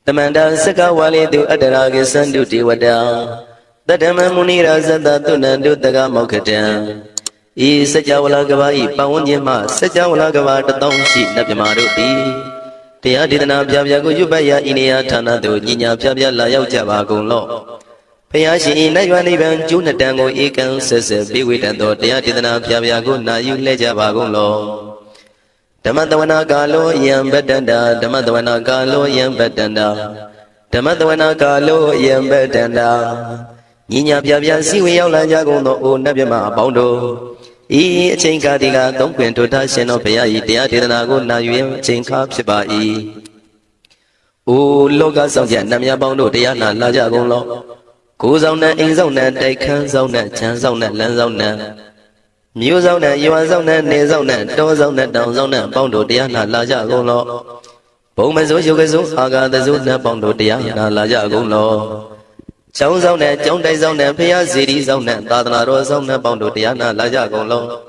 Tamanda Saka Wali to Adaragi Sandu Tiwada. The Damamuni Razata Tunandu Taga Mokatan. E Sajawala Gavai, Pawanyama, Sajawala Gava, the Donshi, Napyamaru. Tia didn't Abjago Yubaya Inia Tanado, Nina Pabia Layao Javago Law. Payashi, Nayuan even Junatango Ekan says, be with and Tia didn't Abjago, Nayu Lejavago Law. Damadwana Galo, Yam Betanda, Damadwana Galo, Yam Betanda, Damadwana Galo, Yam Betanda. Nina Pabia, see we all Jago, no Nabima, Bondo. E. Chinkadiga, don't quint to Tashin of Paya, Tia didn't go, Nayu, Chinkap Shibai. O Loga Sanjan, Namia Bondo, Diana, Lajago Law. Goes on that, in zone, they can zone that, chance on that, lands on that. Muse on that, you are on that, nails on that, doors on that, downs on that, Bondo, Diana, Lajago Law. Bomas, Yogazo, Aga, the Zuna, Bondo, Diana, Lajago Law. Sounds on that, John Days on that, Pia cities on that, Tadana Rose on that, Bondo, Diana, Lajago Law.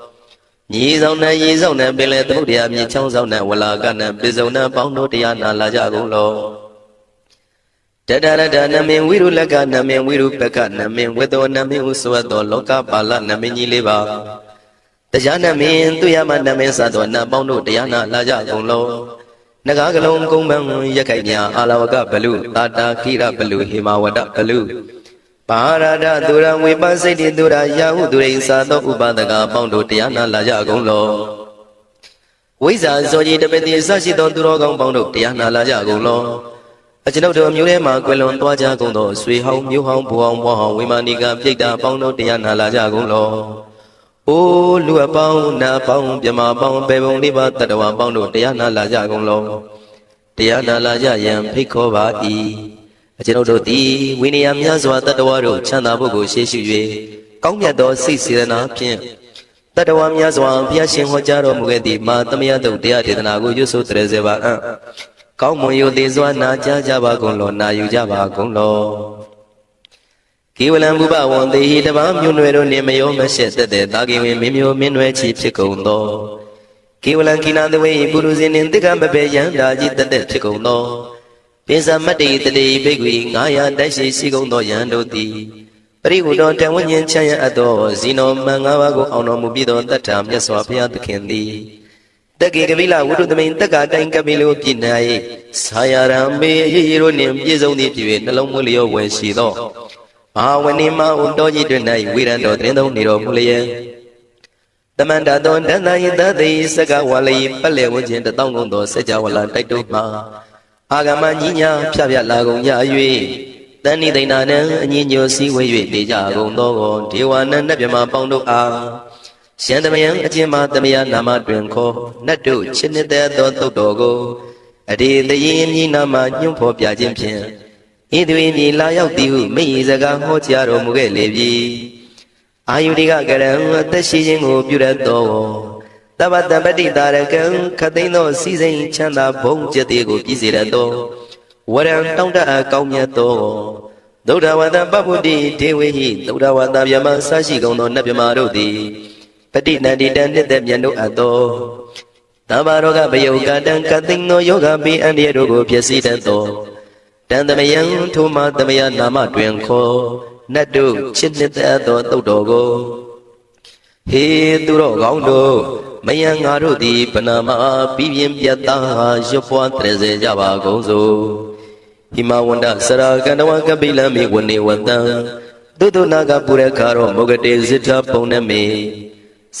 Ye's on that, Billet, Dia, Chons on that, Wallagana, Bizona, Bondo, Diana, Lajago Law. Dada Namin, Wirulaga, Namin, Wirupeka, Namin, Wedo, Namin, Uswado, Loka, Pala, Namin, Liva. The Jana mean to Yaman Sado, Nabondo, Diana, Laja Golo. Nagagalong Kumbang, Yakaya, Alawaga Balu, Tata, Kira Balu, Himawada Balu. Parada, Dura, Wibasidi, Dura, Yahu, Dura, Sado, Ubadaga, Bondo, Diana, Laja Golo. Wiza, Zoji, the Betty, Sashi, Dorogon, Bondo, Diana, Laja Golo. A general Mulema, Quelon, Dwaja Gondo, Sweet Home, New Home, Buon, Wimaniga, Pita, Bondo, Diana, Laja Golo. O Lua Pound, Na Pound, Yama Pound, Pebon Liva, Tadawa Bondo, Diana Laja Golo, Diana Laja Yam, Picova E. A general D, Winniam Yazwa, Tadawaro, Chanabogo, Sheshu, Kongado, Sisina, Pien. Tadawam Yazwa, Piashin Hojaro, Mugedi, Matamiado, Dia Dinago, Yusu Trezeva. Kaumoyo de Zwana, Java Golo, Nayu Java Golo. Kiwalam Buba one day he devam Munero Nemayo Meshet the Dagi Mimio Minwe Chip Chicondo. Kiwalankina the way Buruzin in the Gambabe Yandaji the Chicondo. Pisa Mati the day big wing, Aya Dashi Sigondo Yando D. But he would not tell when Yen Chaya Ado, Zino Mangawago Ono Mubido that time, Yaswapia the candy. The Gigavilla would the main Tagata in Camilo Pinai, Sayarambe, Hero name Yizoni Piwin, the Lomulio when she thought. When Nima Undoji tonight, we don't know Niro Mulia. The Manda don't deny that they Saga Wali, Palewin, the Tongondo, Sajawala, Taituma. Agamania, Pavia Lago Yayui. Then they nana, and in your sea way, Deja Gondo, Tiwana, Nabima Pondo A. Shandamayan, Ajima, Damia, Nama, Drenko, Natu, Chinita, Dogo. A day the yin Nama, Yumpo Piajimpian. Idwini laရောက်တီဟုမိစကားဟောကြားတော်မူခဲ့လေပြီအာယုတိကကရံအသက်ရှိခြင်းကိုပြုရသောတပ္ပတပတိတာရကံခသိန်းသောစီစိန်ချမ်းသာဘုံကျက်သေးကိုပြည့်စေရသောဝရံတောင်းတအကောင်းမြတ်သောဒုဒ္ဓဝါဒပပုတ္တိဒေဝေဟိဒုဒ္ဓဝါဒဗျမဆရှိကုန်သောနတ်မြမာတို့သည်ပဋိနန္တိတံနှစ်သက်မြတ်တို့အပ်သောသဗ္ဗရောဂဘယုကတံခသိန်းသောယောဂပိအန္တရာတို့ကိုဖြစ်စေတတ်သောတန်တမယံထိုမတမယနာမတွင်ခေါ်နတ်တို့ချစ်နှစ်သက်သောတုတ်တော်ကိုဟေသူတော်ကောင်းတို့မယံငါတို့သည်ပနာမပြီးပြင်းပြတ်သားရွတ်ပွားတရစေကြပါကုန်စို့ဟိမဝန္ဒစရာကန္တဝကပိလမိဝနေဝတံသုတနာကပုရခါရောမုဂတေစိတ္ထပုံနမေ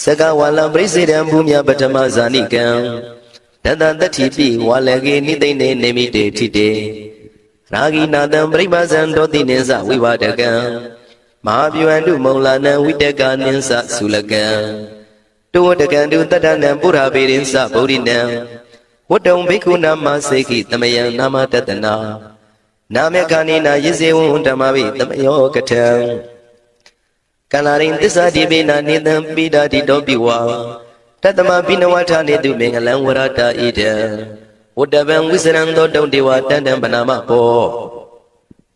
စကဝါလံပရိစေတံဘူမြပထမဇာနိကံတတတတိပိဝါလကေနိသိနေနေမိတေထိတေRaginadam Bribazan Doti Ninsa Vivadagan Mahabu and do Molana Vitaka Ninsa Sulagan Do the Gandu Tatanam Pura Bedinsa Bodinam What don't Bikuna Maseki Tamayan Nama Tatana Namekanina Yizeun Tamavi Tamayo Katam Kalarin Tisa Dibina Nidam Bida Didobiwa Tatama Pinawata Nidu Mengalan Warata Ida Whatever Wizarando don't do what and Banama po.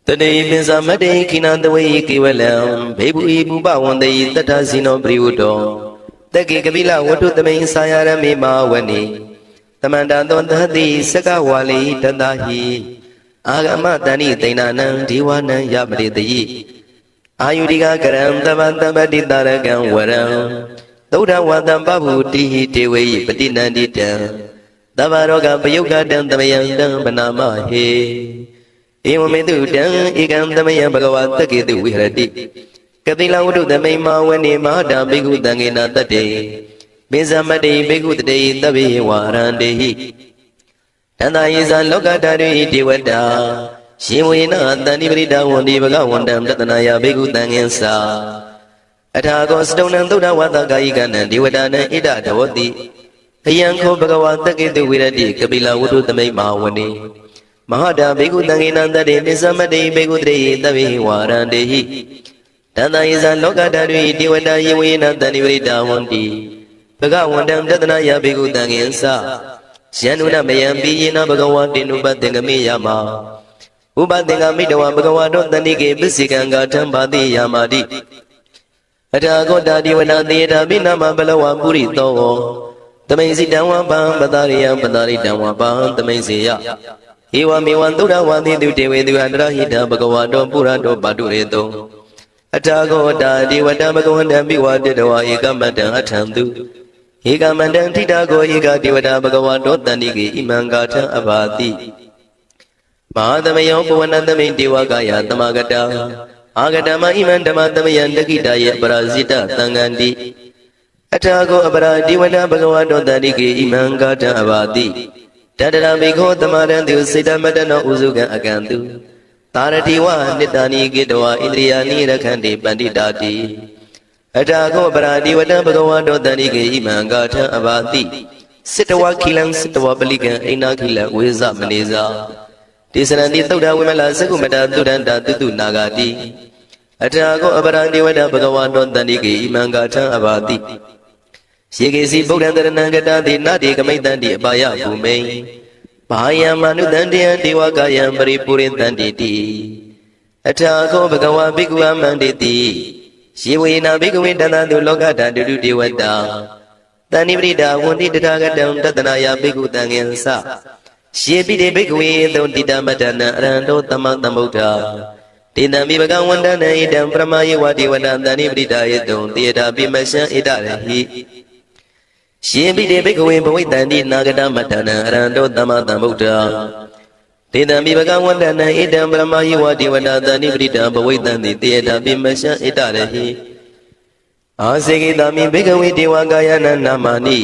The day is a Made Kinan the way Kiwalam, Baby Buba one day that has in a Briudo. The Gigavilla, what to the main Sayara Mima Wani. The Manda don't the Saka Wali Tadahi. အာဂမတဏိသိဏနံဒီဝနံယပရိတယိအာယုရိကကရံတပံတပတိတရကံဝရံသုဒ္ဓဝတံပဗုတိဟိတေဝေယိပတိနန္တိတံသဗ္ဗရောဂပယုတ်ကတံတမယံတံဗနာမဟေဧဝမေတုတံဧကံတမယံဘဂဝါတက္ကေတုဝိဟရတိကတိလဝတ္ထုသမိမာဝနေမဟာတာဘိက္ခုတံငေနတတ္တေပိဇမတ္တိဘိက္ခုတတေသဗ္ဗေဝရန္တေဟိတန္တာယေဇလောကတာရိဒေဝတာရှင်ဝေနတန္တိပရိဒဝန္တိဘဂဝန္တံတတနာယဘိက္ခုတံငင်္စာအထာကောစတုံနံသုဒ္ဓဝါဒကာယိကနံဒေဝတာနံဣဒဒေဝတိအယံခောဘဂဝါတက္ကေတုဝိရတိကပိလဝတ္ထုသမိမာဝနေမဟာတာဘိက္ခုတံငေနတတ္တေပိဇမတ္တိဘိက္ခုတတေသဗ္ဗေဝရန္တေဟိတန္တာယေဇလောကတာရိဒေဝတာယေဝေနတန္တိပရိဒဝန္တိဘဂဝန္တံတတနာယဘိက္ခုတံငင်္စာယန္နုနမယံပိယေနဘဂဝါတေနုပသင်္ကမေယမဥပသင်္ကမိတဝဘဂဝါတောတဏိကေပစ္စေကံဂါထံဘာတိယာမာတိအထာဂောတာဒီဝနာသေတာပိနမဘလဝပုရိသောသမိန်စီတံဝပံပတာရိယံပတာရိတံဝပံသမိန်စေယဧဝမေဝံသုဒ္ဓဝါတိတုတေဝေသူအန္တရဟိတဘဂဝါတောပုရတောပါတုရေတောအထာဂောတာဒီဝတံဘဂဝန္တံပိဝတေတဝါဧကမတံအထံတုဧကမန္တံထိတာကိုဧကဒေဝတာဘဂဝါတောတန္တိကေဣမံဂါထံအဘာတိမဟာသမယောပဝနသမိန်ဒေဝကာယသမဂတာအာဂတမဣမံဓမ္မသမယံတကိတာယေပရာဇိတသံဃန္တိအထာကိုအပရာဒေဝတာဘဂဝါတောတန္တိကေဣမံဂါထံအဘာတိတတရမိခောသမရံတုစေတမတနောဥစုကံအကံတုသာရတိဝနိတ္တနိကေတဝဣန္ဒြိယာနိရခန္တိပန္တိတာတိအထာကောပရာဒီဝတံဘဂဝါတောတန္တိကေဣမံဂါထံအဘာတိစိတဝခိလံစိတဝပလိကံအိနာခိလဝေဇမနေဇာဒေသရဏိသုဒ္ဓဝိမလသကုမတသုဒ္ဓန္တာတုတုနာဂာတိအထာကောအပရာဒီဝတံဘဂဝါတောတန္တိကေဣမံဂါထံအဘာတိယေကေစီဗုဒ္ဓံတရဏံကတတိနာတိကမိတ္တန္တိအပါယဘူမိန်ဘာယံမနုတန္တယံဒေဝကာယံပရိပုရိတန္တိတိအထာကောဘဂဝါဘိက္ခုအမန္တိတိယေဝေနဘိကဝေတတတုလောကဓာတုတေဝတာတဏိပရိဒဝန္တိတထာဂတံတတနာယဘိက္ခုတံငင်္စယေပိတေဘိကဝေသုတိတမတနံအရန္တောသမံသမုဒ္ဓတေတံမိဘကဝန္တနံဣတံပရမယေဝတိဝတံတဏိပရိဒယေတုံတေတာပိမရှံဣတရဟိယေပိတေဘိကဝေဘဝိတန္တိနာဂတမတနံအရန္တောသမံသမုဒ္ဓတေတံမိဘကဝန္တနံဣတံပရမယေဝတိဝတံတဏိပရိဒဘဝိတန္တိတေတာပိမရှံဣတရဟိအာစေကိတမိဘိကဝေဒေဝကာယနနာမာနိ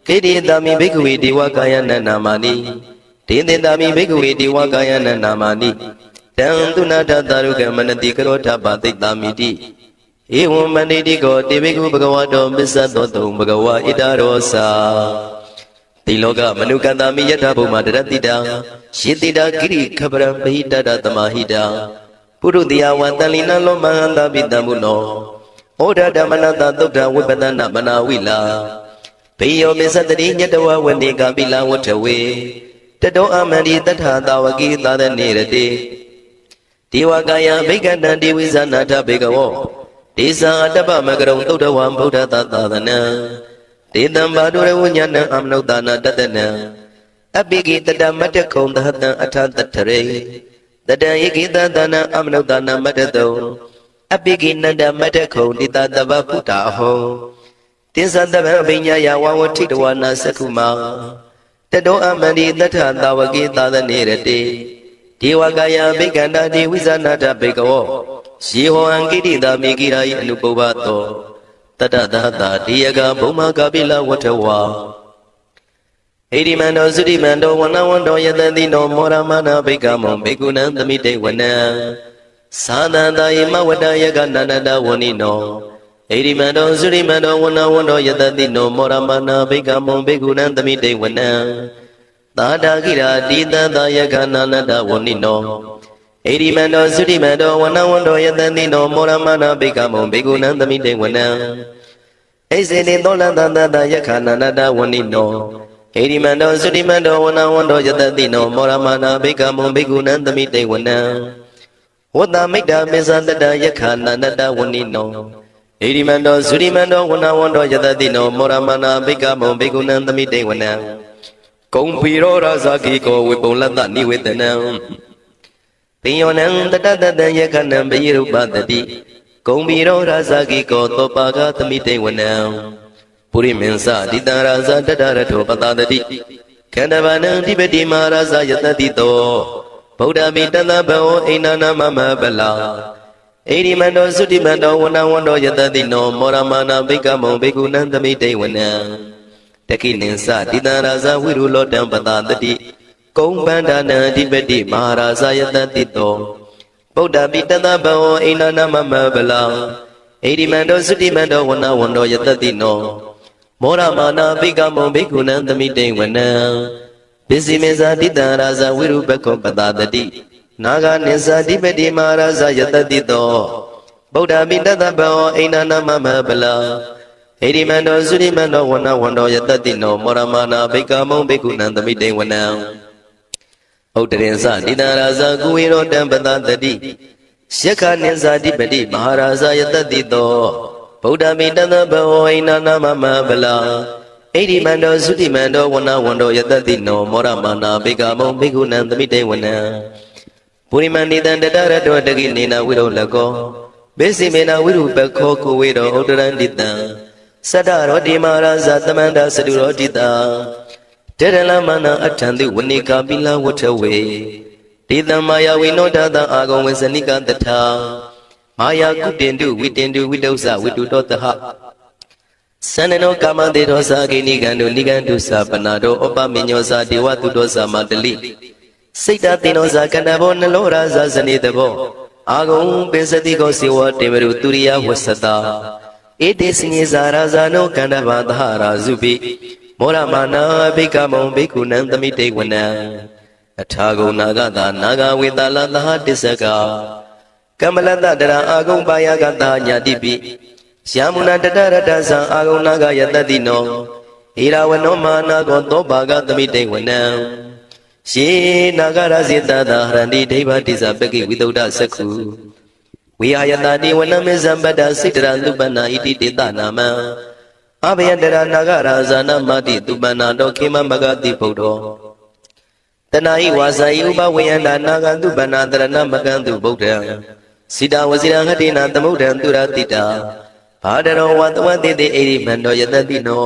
ကေတိတမိဘိကဝေဒေဝကာယနနာမာနိဒေသေတမိဘိကဝေဒေဝကာယနနာမာနိတံသူနာထတာရုကမနတိကရောထပါသိတမိတိဧဝံမန္တိတိကောတေဘိကုဘဂဝါတောပစ္စသောတုံဘဂဝါဣတရောစာတိလောကမနုကတမိယထဘုမတရတိတာယေတိတာကိရိခပရံပဟိတတသမဟိတာပုရုတိယဝံတလိနလောမဟန္တာပိတံမုနောဩဒဓမ္မနတသုဒ္ဓဝိပဒနာမနာဝိလာဘေယောမေသတတိညတဝဝနေကပိလဝထဝေတတောအမန္တိတထသာဝကိသာသနေရတိဒေဝကာယဘိကတံဒေဝိဇာနာထဘေကဝောဒေဇာတပ္ပမကရုံသုဒ္ဓဝံဗုဒ္ဓသာသနံဒေတံဘာဒုရဝညနံအမနုဿာနာတတနံအပိကိတတမတ္တခုံသဟတံအထတထရေတတံယေကိတသနံအမနုဿာနာမတ္တတုံအပိကိနန္ဒမတ္တခုံတိတတဗ္ဗပုတ္တာဟောတိသတဗံအပိညာယဝဝထိတဝနာသက္ခုမာတတောအမန္တိတထသာဝကိသာသနေရတိဒေဝကာယဘိကန္တာဒေဝိဇာနာထဘေကဝောယေဟောံကိတိတာမေကိရာယအနုပုဗ္ဗတောတတသဟတာဒီယကဘုံမကပိလဝထဝါဣတိမန္တောသုတိမန္တောဝနဝန္တောယတတိနောမောရမနာဘိကမောဘေကုဏံသမိတေဝနံသာသန္တာယေမဝတ္တယကနန္တဝနိနောဣတိမန္တောသုရိမန္တောဝနဝန္တောယတတိနောမောရမနာဘိကမောဘေကုဏံသမိတေဝနံသာတာကိရာတိတတယကနန္တဝနိနောဣတိမန္တောသုတိမန္တောဝနဝန္တောယတတိနောမောရမနာဘိကမောဘေကုဏံသမိတေဝနံဣစေတိသောလန္တတယကနန္တဝနိနောဣတိမန္တောသုတိမန္တောဝနဝန္တောယတတိနောမောရမနာဘိကမောဘေကုဏံသမိတေဝနံဝတ္တမိတ္တမေဇတတယခာနန္တဝနိနောဣတိမန္တောသုရိမန္တောဝနဝန္တောယတတိနောမောရမနာဘိကမောဘေကုဏံသမိတေဝနံကုံပီရောရာဇာကိကောဝေပုံလတ္တနိဝေတနံ ပိယောနံတတတတံယခဏံပိယရုပတတိဂုံဘီရောရာဇာကိကောသောပါကသမိတေဝနံပုရိမင်းစတိတံရာဇာတတရထောပတတတိခန္ဓဗနံတိပတိမဟာရာဇာယတတိတောဗုဒ္ဓမိတတဘောအိနာနာမမပလာဣရိမန္တောသုတိမန္တောဝနဝန္တောယတတိနောမောရမနာဘိကမောဘိက္ခုနံသမိတေဝနံတခိနိသတိတံရာဇဝိရုလောတံပတတတိကုံပန္ဒနာအဓိပတိမဟာရာဇယတတိတောဗုဒ္ဓပိတတဘဝအိနာနာမမဗလံဣရိမန္တောသုတိမန္တောဝနဝန္တောယတတိနောမောရမနာဘိကမောဘိက္ခုနံသမိတေဝနံပစ္စည်းမေဇာတိတံရာဇဝိရုပကောပတတတိနာဂနိသအဓိပတိမဟာရာဇယတတိတောဗုဒ္ဓပိတတဘဝအိနာနာမမဗလံဣရိမန္တောသုတိမန္တောဝနဝန္တောယတတိနောမောရမနာဘိကမောဘိက္ခုနံသမိတေဝနံဥဒ္ဒရင်စတိတရာဇာကုဝေရောတံပတတတိယက္ခနိဇာတိပတိမဟာရာဇာယတတိတောဗုဒ္ဓမိတတဘဝိနာနာမမဗလာဣရိမန္တောသုတိမန္တောဝနဝန္တောယတတိနောမောရမနာဘေကမောဘိက္ခုနံသမိတေဝနံပုရိမန္တိတံတတရတောတကိနေနဝိရောလကောဘေစီမေနဝိရုပခောကုဝေရောဥဒ္ဒရန္တိတံသတ္တရောတိမဟာရာဇာသမန္တာသတုရောတိတံတေရလမနာအထံတိဝနိကာပိလဝထဝေဒေတံမာယဝိနောဒတအာဂုံဝေစနိကတထာမာယာကုတင်တုဝိတင်တုဝိတုဇဝိတုတောတဟသန္နနောကာမတေရောစာဂိနိကံတုနိကံတုသပနာတောဩပမညောစာဒေဝတုတောသမတလိစိတ်တတိနောစာကန္တဘောနလောရာဇဇနိတဘောအာဂုံပိစတိကောစေဝတေဝရုตุရိယဝဆတာဧတေစညေဇာရာဇာနောကန္တဘာသဟရာဇုပိမောရမနာဘိကမောဘိက္ခုနံသမိတေဝနံအထာဂုဏနာဂတာနာဂဝေတလသဟတစ္စကကမ္မလတတရာအာဂုံပါယကတာညာတိပိယမုဏတတရတသံအာဂုံနာဂယတတိနောဣရာဝနောမာနာကောသောဘာဂသမိတေဝနံယေနာဂရစေတသာဟရန္တိဒိဗ္ဗတိဇပကိဝိသုဒ္ဓသက္ခုဝိဟာယတတိဝနမေဇံပတ္တစိတ္တရသုပနာဣတိတေတနာမံအဘယတရနာဂရာဇာနမတိသူပနာတောခေမမဂတိဗုဒ္ဓောတနာဟိဝါဇာယဥပဝေယန္တာနာဂသူပနာတရဏမကံသူဗုဒ္ဓံစိတဝစီရဟတိနာသမုဒ္ဒံသူရတိတာဘာဒရောဝတဝတိတိဣရိမန္တောယတတိနော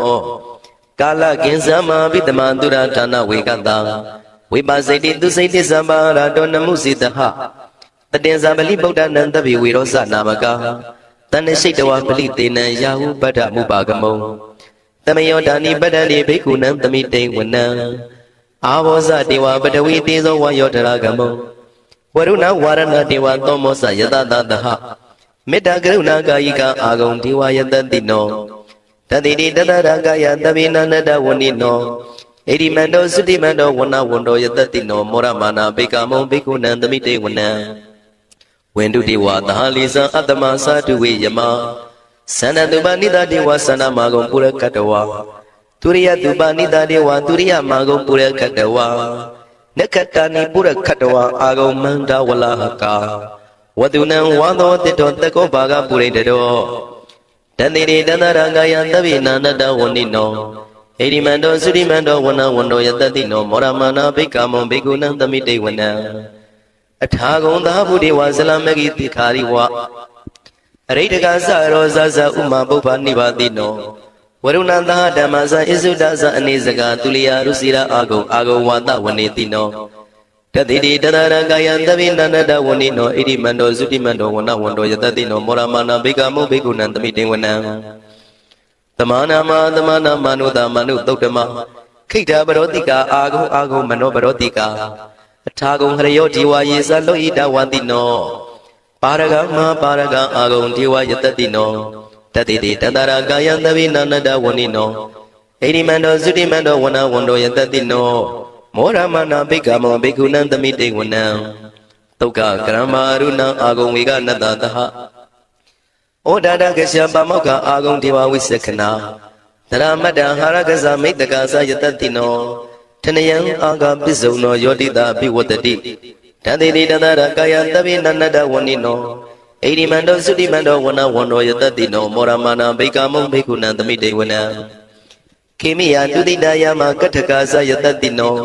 ကာလကင်္စမပိတမံသူရဌာနဝေကတံဝိပါစိတ်တိသူစိတ်တိသမ္ပါရာတောနမှုစိတဟတတင်္ဇာပလိဗုဒ္ဓနံတပိဝေရောဇနာမကာတဏ္ဍရှိတဝပလိတေနံယာဟုပတ္ထမုပါကမုံတမယောဒာနိပတ္တနိဘိက္ခုနံသမိတေဝနံအာဘောဇတေဝပတဝီတေဇောဝယောတရာကမုံဝရုဏဝါရဏတေဝသောမောဇယတတတဟမေတ္တာကရုဏာကာယိကအာဂုံဒေဝယတတိနောတတိတိတတရကာယတပိနန္တဝဏိနောဣရိမန္တောသုတိမန္တောဝနဝန္တောယတတိနောမောရမနာဘေကမောဘိက္ခုနံသမိတေဝနံဝန္တုတေဝသဟလိဇံအတ္တမသာတုဝေယမသန္နတုပနိတတေဝသန္နမဂုံပုရကတဝါသူရိယတုပနိတတေဝသူရိယမဂုံပုရကတဝါနက္ခတနိပုရကတဝါအာဂုံမန္တဝလဟကာဝတုနံဝါသောတိတောတကောဘာဂပုရိတတောတန္တိရေတန္တရကာယသဗ္ဗေနန္တဝဏိနောဣရိမန္တောသုရိမန္တောဝနဝန္တောယတတိနောမောရမနာဘိက္ခမောဘိက္ခုနံသမိတေဝနံအထာဂုံသာဗုဒ္ဓဝါဇလမဂိတိခာရိဝအရိတကသရောဇဇဥမပုပ္ပနိဘာတိနောဝရုဏသာဓမ္မဇဣစုဒဇအနေစကตุလျာရုစီရာအာဂုံဝါဒဝနေတိနောတတိတိတတရကာယံသဗ္ဗေနန္တဝဏိနောဣရိမန္တောသုတိမန္တောဝနဝန္တောယတတိနောမောရမနာဘိကမောဘိက္ခုနံသမိတေဝနံသမာနာမမနုသမနုသုတ်တမခိဋ္ဌပရောတိကာအာဂုံမနောပရောတိကာအထာဂုံဟရယောဒီဝါယေဇလောဣတဝတိနောပါရဂမပါရဂအာဂုံဒီဝါယတတိနောတတိတိတတရာကာယံသဗ္ဗေနန္တဝဏိနောဣရိမန္တောသုတိမန္တောဝနဝန္တောယတတိနောမောရမနာဘိက္ခမောဘိက္ခုနံသမိတေဝနံသုကကရမရုဏံအာဂုံဝေကနတသဟဩဒါဒကရှပမောက္ခအာဂုံဒေဝဝိသက္ခနာသရမတ္တဟာရကဇမိတ္တကသယတတိနောထနယံအာဂပစ္စုံနောယောတိတာပိဝတ္တိတတိတိတတရကာယသဗ္ဗေနန္တဝဏိနောဣရိမန္တောသုတိမန္တောဝနဝန္တောယတတိနောမောရမနာဘိက္ခမောဘိက္ခုနံသမိတေဝနံခေမိယတုတိတယမကထကသယတတိနော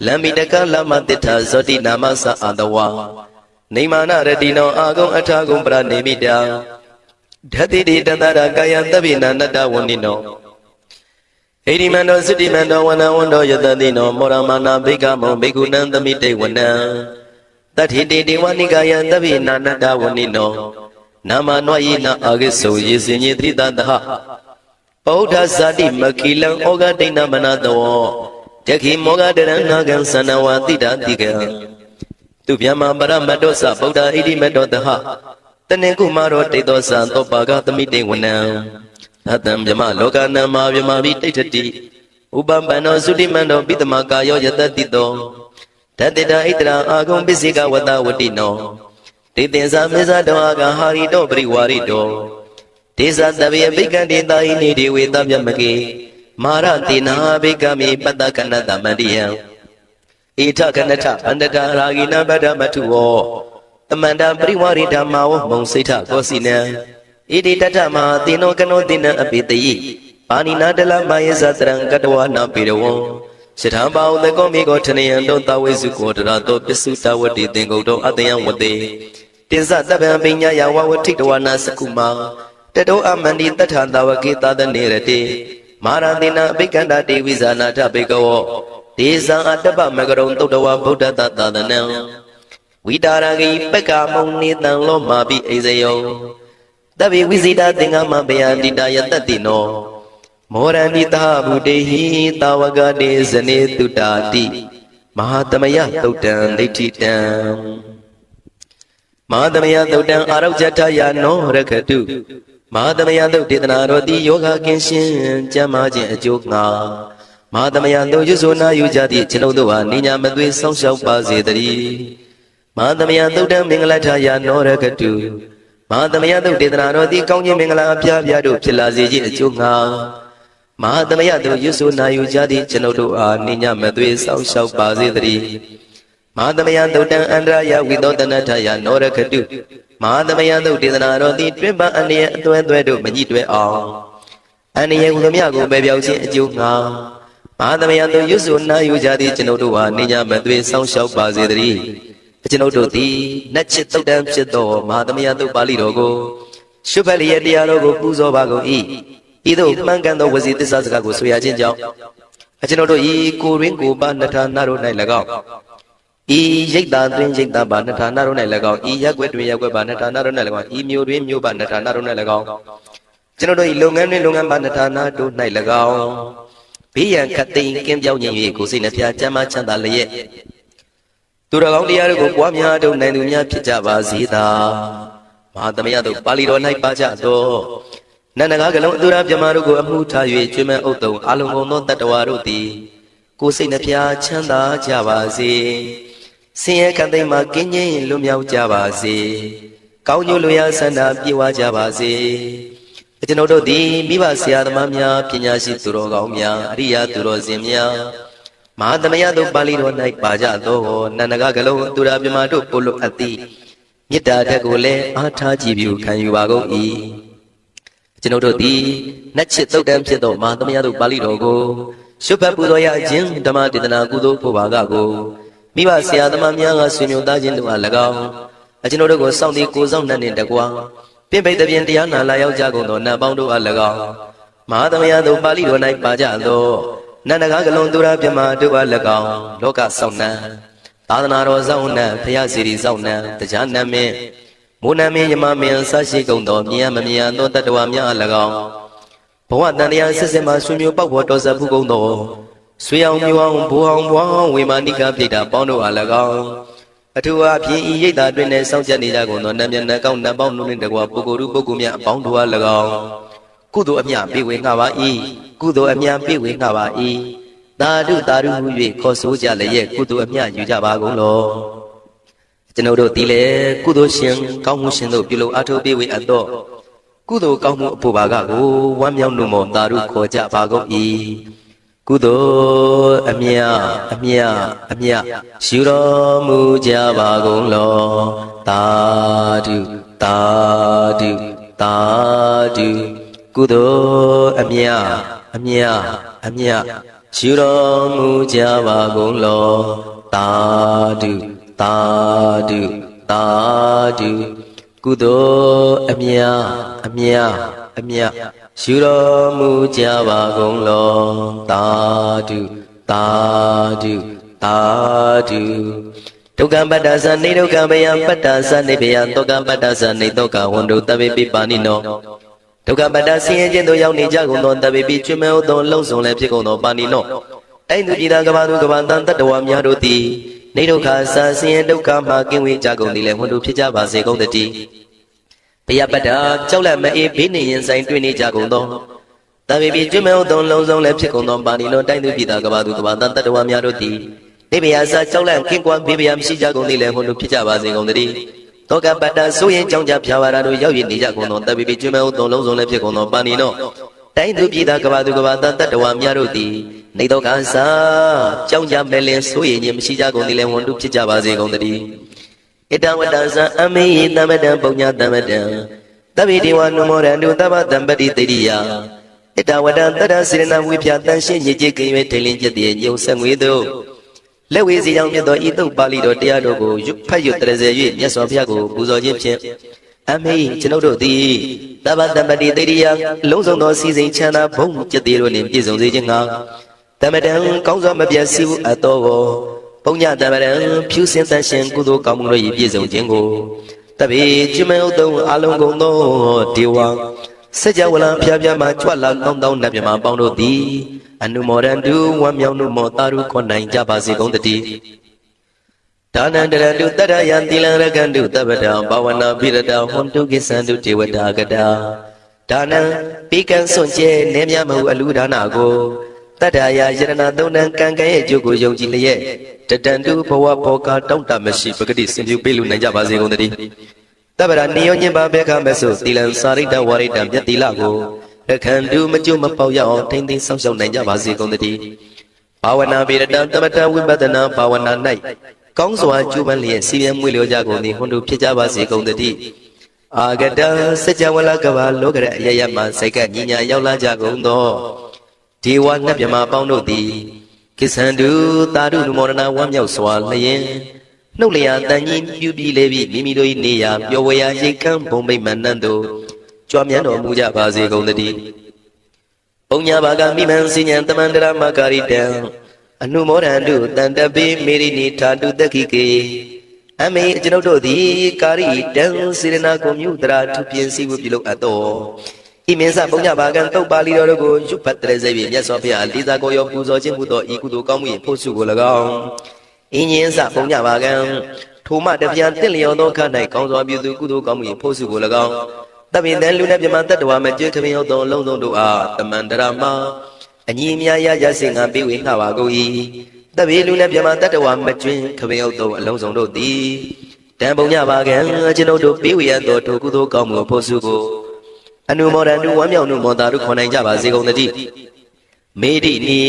လမ္မိတကလမတိထာဇောတိနာမသအာတဝါ နေမာနရတိနောအာဂုံအထာဂုံပရနေမိတာဓတိတိတတရာကာယသဗ္ဗိနာနတ္တဝန္နိနောဣရိမန္တောသုတိမန္တောဝနဝန္တောယတတိနောမောရမနာဘိကမောဘိက္ခုနံသမိတေဝနံတတိတိတေဝနိကာယသဗ္ဗိနာနတ္တဝန္နိနောနာမနွယိနာအာဂိသောယေစင်ညေတိတတဟဗုဒ္ဓဇာတိမခိလံဩဃဒိဏမနတောတခိမောဃတရဏဂံသနဝတိတတိကံသူဗျမပရမတ္တောသဗုဒ္ဓဣတိမတ္တောတဟတနေကုမာရောတိတောသံသောပါကသမိတေဝနံအတံဗျမလောကနံမာဗျမဘိတိဋ္ဌတိဥပပန္နောသုတိမန္တောပိတမကာယောယတတိတောဓတ္တိတဣတရာအာဂုံပစ္စေကဝတ္တဝတိနောတေတင်္စာမေဇတောအာဂံဟာရိတောပရိဝါရိတောဒေဇတဗေဘိကံတေတာဟိနေဒေဝေတဗျမကေမာရတေနာဘိကမေပတ္တကနတမန္တိယံဧထကနထအန္တတရာဂိနဗဒမထုဝောတမန္တပရိဝါရိဓမ္မာဝမုံစိဋ္ဌကောစီနံဣတိတတမဟာတေနောကနောတေနအပိတယိပါဏိနာတလမယေသတရံကတဝနာပေရဝံရှထံပါဥတကောမိကောထနယံတောတဝိစုကောတရတောပစ္စုတဝတိသင်္ကုတ်တောအတယံဝတေတင်္စတပံပိညာယဝဝထိတဝနာစကုမာတတောအမန္တိတထံတဝကေသတနေရတေမာရတိနာအဘိကန္တာတေဝိဇာနာထဘေကဝောဒေဇံအတ္တပမကရုံသုတ္တဝဗုဒ္ဓတသာသနံဝိတာရဂိပက္ကမုံနေတံလောမာပိအိဇယောတဗေဝိဇိတာသင်္ဃမဘယတိတာယတတိနောမောရဏိတဟဗုတေဟိတာဝကတေဇနေတုတာတိမဟာသမယသုတ်တံဒိဋ္ဌိတံမဟာသမယသုတ်တံအာရုဇ္ဇထယာနောရခတုမဟာသမယသုတ်ဒေသနာရောတိယောဂကင်းရှင်းကျမ်းမာခြင်းအကျိုးငါမဟာသမယသုတ်ရွဆိုနာယူကြသည့်ကျွန်ုပ်တို့ဟာနိညာမသွေဆောင်းလျှောက်ပါစေတည်းမဟာသမယသုတ်တံမင်္ဂလထယာနောရခတုမဟာသမယသုတ်ဒေသနာတော်သည်ကောင်းခြင်းမင်္ဂလာအပြားပြားတို့ဖြစ်လာစေခြင်းအကျိုးငါမဟာသမယသုတ်ရွဆိုနာယူကြသည့်ကျွန်ုပ်တို့အားနိညာမသွေဆောင်းလျှောက်ပါစေတည်းမဟာသမယသုတ်တံအန္တရာယဝိသောတနထယာနောရခတုမဟာသမယသုတ်ဒေသနာတော်သည်တွင်ပန်းအန္တရာယ်အသွဲသွဲတို့မညှိတွဲအောင်အန္တရာယ်ဟူသမျှကိုပယ်ပြောင်းခြင်းအကျိုးငါမဟာသမယသုတ်ရွဆိုနာယူကြသည့်ကျွန်ုပ်တို့အားနိညာမသွေဆောင်းလျှောက်ပါစေတည်းကျွန်ုပ်တို့သည်နတ်ချစ်သုတ်တံဖြစ်သောမဟာသမယသုတ်ပါဠိတော်ကိုရှုဖတ်လျက်တရားတော်ကိုပူဇော်ပါကုန်၏ဤသို့မှန်ကန်သောဝစီသစ္စာစကားကိုဆိုရခြင်းကြောင့်ကျွန်ုပ်တို့ဤကိုရင်းကိုပါနှထာနာတို့၌၎င်းဤရိတ်တာတွင်ရိတ်တာပါနှထာနာတို့၌၎င်းဤရက်ွက်တွင်ရက်ွက်ပါနှထာနာတို့၌၎င်းဤမျိုးတွင်မျိုးပါနှထာနာတို့၌၎င်းကျွန်ုပ်တို့ဤလုပ်ငန်းတွင်လုပ်ငန်းပါနှထာနာတို့၌၎င်းဘေးရန်ခတ်သိမ်းကင်းပြောင်းခြင်း၍ကိုယ်စိတ်နှဖျားချမ်းသာချမ်းသာလျက်သူတော်ကောင်းတရားတို့ကိုပွားများတို့နိုင်သူများဖြစ်ကြပါစေသာမဟာသမယတို့ပါဠိတော်၌ပါကြသောနန္ဒကားကလုံးအတူရာပြမတို့ကိုအမှုထား၍ကျွေးမဲ့ဥတ္တုံအာလုံကုန်သောတတ္တဝါတို့သည်ကိုယ်စိတ်နှဖျားချမ်းသာကြပါစေဆင်းရဲကံသိမ်းမှကင်းငြိမ်းလွတ်မြောက်ကြပါစေကောင်းကျိုးလိုရာဆန္ဒပြေဝကြပါစေကျွန်ုပ်တို့သည်မိဘဆရာသမားများပညာရှိသူတော်ကောင်းများအရိယာသူတော်စင်များမဟာသမယတို့ပါဠိတော်၌ပါကြသောနန္ဒကကလုံးသူရာပြမတို့ပို့လို့အပ်သည်မေတ္တာဓာတ်ကိုလည်းအားထားကြည်ပြုခံယူပါကုန်၏ကျွန်ုပ်တို့သည်နတ်ချစ်သုတ်တံဖြစ်သောမဟာသမယတို့ပါဠိတော်ကိုရှုဖတ်ပူဇော်ရခြင်းဓမ္မဒေသနာကုသိုလ်ဖို့ပါကကိုမိဘဆရာသမားများကဆွေမျိုးသားချင်းတို့အား၎င်းကျွန်ုပ်တို့ကိုစောင့်တည်ကိုဆောင်နှံ့နှင့်တကွာပြင့်ပိတ်တဲ့ပြင်တရားနာလာရောက်ကြကုန်သောနတ်ပေါင်းတို့အား၎င်းမဟာသမယတို့ပါဠိတော်၌ပါကြသောနန္ဒကားကလုံးသူရာပြမတို့အား၎င်းလောကဆောင်နှံသာသနာတော်ဆောင်နှံဖရာစီရီဆောင်နှံတရားနတ်မင်းမိုးနတ်မင်းယမမင်းဆရှိကုန်သောမြင်မမြင်သောတတ္တဝါများအား၎င်းဘဝတန်တရားစစ်စစ်မှဆွေမျိုးပေါက်ပေါ်တော်ဆက်မှုကုန်သောဆွေအောင်မျိုးအောင်ဘိုးအောင်ဘွားအောင်ဝေမာနိကပြိတ္တာပေါင်းတို့အား၎င်းအထူးအဖြင့်ဤရိတ်တာတွင်နဲ့စောင့်ကြနေကြကုန်သောနတ်မြတ်နတ်ကောင်းနတ်ပေါင်းတို့နှင့်တကွာပုဂ္ဂိုလ်တို့ပုဂ္ဂိုလ်များအပေါင်းတို့အား၎င်းကုသိုလ်အမြပေးဝေငှပါ၏ကုသိုလ်အမြပေးဝေငှပါ၏သာဓုသာဓုဟု၍ခေါ်ဆိုကြလျက်ကုသိုလ်အမြယူကြပါကုန်လောကျွန်ုပ်တို့သည်လည်းကုသိုလ်ရှင်ကောင်းမှုရှင်တို့ပြုလုပ်အားထုတ်ပေးဝေအပ်သောကုသိုလ်ကောင်းမှုအဖို့ပါကကိုဝမ်းမြောက်နှုတ်မောသာဓုခေါ်ကြပါကုန်၏ကုသိုလ်အမြအမြအမြယူတော်မူကြပါကုန်လောသာဓုသာဓုသာဓုကုသိုလ်အမြအမြအမြယူတော်မူကြပါကုန်လောသာဓုသာဓု တာဓုကုသိုလ်အမြယူတော်မူကြပါကုန်လောတာဓုတာဓုတာဓုဒုက္ခပတ္တသနေဒုက္ခဗယံပတ္တသနေဗယံဒုက္ခပတ္တသနေဒုက္ခဝန္တုတဗေပိပါဏိနောဒုက္ခပတ္တဆင်းရဲခြင်းတို့ရောက်နေကြကုန်သောတဗေပိကျွမ်းမဲ့သောလုံဆောင်လည်းဖြစ်ကုန်သောပါဏိနောတိုင်းသူပြည်သားကဘာသူကဘာတန်တတ္တဝါများတို့သည်နေဒုက္ခဆာဆင်းရဲဒုက္ခမှကင်းဝေးကြကုန်သည်လည်းဝန္တုဖြစ်ကြပါစေကုန်တည်းဘယပတ္တကြောက်လန့်မအေးဘေးနေရင်ဆိုင်တွေ့နေကြကုန်သောတဗေပိကျွမ်းမဲ့သောလုံဆောင်လည်းဖြစ်ကုန်သောပါဏိနောတိုင်းသူပြည်သားကဘာသူကဘာတန်တတ္တဝါများတို့သည်နေဗျာစာကြောက်လန့်ကင်းကွာဘေးဗျာမရှိကြကုန်သည်လည်းဝန္တုဖြစ်ကြပါစေကုန်တည်းတောကပတ္တဆိုရင်ကြောင့်ကြဖြာပါတာတို့ရောက်ရနေကြကုန်သောတဗေပိကျွမ်းမဲ့သောလုံဆောင်လည်းဖြစ်ကုန်သောပါဏိနောတိုင်းသူပြည်သားကဘာသူကဘာတန်တတ္တဝါများတို့သည်နေတော့ကစားကြောင်းကြမဲ့လင်ဆိုရင်ချင်းမရှိကြကုန်သည်လည်းဝန္တုဖြစ်ကြပါစေကုန်တည်းဣတဝတ္တသံအမေယတမတံပုံညာတမတံသဗ္ဗေဒေဝနုမောရန္တုသဗ္ဗတံပတိတေရိယဣတဝတ္တတတ္တစေရဏဝိဖြာတန်ရှင်းညစ်ကြေးကိ၍ထိန်လင်းကျက်တည်းညုံဆက်ငွေတို့လက်ဝေစီကြောင့်မြတ်သောဤတုတ်ပါဠိတော်တရားတို့ကိုဖတ်ရွတ်တရစေ၍မြတ်စွာဘုရားကိုပူဇော်ခြင်းဖြင့်အမေကျွန်ုပ်တို့သည်သဗ္ဗတံပတိတေရိယလုံးစုံသောစီစဉ်ချမ်းသာဘုံကျက်တည်းတို့နှင့်ပြည့်စုံစေခြင်းငှာတမတံကောင်းစွာမပြတ်စီဘူးအတော်ကိုပုံညတမတံဖြူစင်တန်ရှင်ကုသိုလ်ကောင်းမှုတို့၏ပြည့်စုံခြင်းကိုတပေကျွမဲဥတုံအလုံးကုန်သောဒေဝစัจ java လံဖျားဖျားမှကြွလာကောင်းသောနတ်မြတ်ပေါင်းတို့သည်အနုမောဒန္တုဝမ်းမြောက်မှုမောတာရုခွန်နိုင်ကြပါစေကုန်တည်းဒါနန္တရတုတတယံတိလံရကန္တုတပ္ပတံဘာဝနာပိရတဟွန်တုကိသန္တုဒေဝတာကတာဒါနံပိကံစွန့်ကျဲနေမြမဟုအလူဒါနာကိုတတ္တရာယရဏသုံးတန်ကံကံရဲ့အကျိုးကိုယုံကြည်လျက်တတန်တုဘဝဘောကတောင့်တမရှိပဂတိစင်ပြုပေးလူနိုင်ကြပါစေကုန်တည်းတပ္ပရာနိယောညင်ပါဘေခမဆုသီလံစာရိတဝါရိတံမြတ်တိလကိုရခန္တုမကျွမပေါက်ရအောင်ထိမ့်သိမ်းဆောက်ရှောက်နိုင်ကြပါစေကုန်တည်းဘာဝနာပေရတံတမတဝိပဿနာဘာဝနာ၌ကောင်းစွာကျူးပန်းလျက်စီရင်မွေလျောကြကုန်သည်ဟွန်တုဖြစ်ကြပါစေကုန်တည်းအာဂတစัจ java လကဘာလောကရအယယမစိတ်ကညညာရောက်လာကြကုန်သောဒေဝနတ်မြမပေါင်းတို့သည်ကိသန္တုသာဓုနုမောဒနာဝမ်းမြောက်စွာလျင်နှုတ်လျာတန်ကြီးပြုပြီးလေပြီးမိမိတို့၏နေရာပျော်ဝေရာရိတ်ခမ်းဘုံမိတ်မနန်းတို့ကြွမြန်းတော်မူကြပါစေကုန်တည်းပုံညာဘာကမိမန်စဉ္ဉံတမန္တရမကာရိတံအနုမောဒန္တုတန်တပိမေရိနိထာတုတခိကေအမေကျွန်ုပ်တို့သည်ကာရိတံစေရနာကိုမြုတရာထုပြင်းစည်းဝပြုလုပ်အပ်တော်ဤမင်းစပုံညဘာကံတုတ်ပါဠိတော်တို့ကိုရွတ်ဖတ်တရစေပြီးမြတ်စွာဘုရားလေးစားကိုရောပူဇော်ခြင်းမှုသောဤကုသိုလ်ကောင်းမှု၏ဖို့စုကို၎င်းအင်းရင်စပုံညဘာကံထိုမှတပြန်တင့်လျော်သောခ၌ကောင်းစွာပြုသူကုသိုလ်ကောင်းမှု၏ဖို့စုကို၎င်းတပင်တန်လူနဲ့မြမတတ္တဝါမကျွေးခမင်းရောက်သောအလုံးစုံတို့အားတမန္တရမအညီအမြရရစင်ကပေးဝေငှပါကုန်၏တပေလူနဲ့မြမတတ္တဝါမကျွေးခမင်းရောက်သောအလုံးစုံတို့သည်တန်ပုံညဘာကံကျွန်ုပ်တို့ပေးဝေရသောထိုကုသိုလ်ကောင်းမှုဖို့စုကိုအနုမောဒန္တုဝမ်းမြောက်မှုမောတာတို့ခေါ်နိုင်ကြပါစေကုန်တည်းမေတိနီ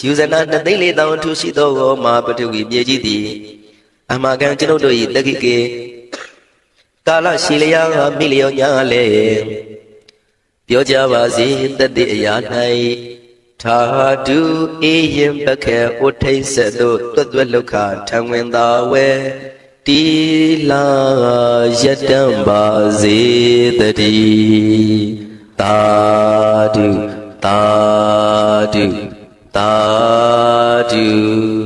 ယူဇနာ2,400,000ထူရှိသောမဟာပတုဂီမြေကြီးသည်အမကံကျွန်ုပ်တို့၏တက္ကိကေကာလရှိလျာမိလျောညာလေပြောကြပါစေတတိအရာ၌ထာတုအေယံပခေဥထိတ်ဆက်တို့တွတ်တွတ်လုခထံဝင်သာဝဲတီလာယတံပါစေတည်းသာဓုသာဓုသာဓု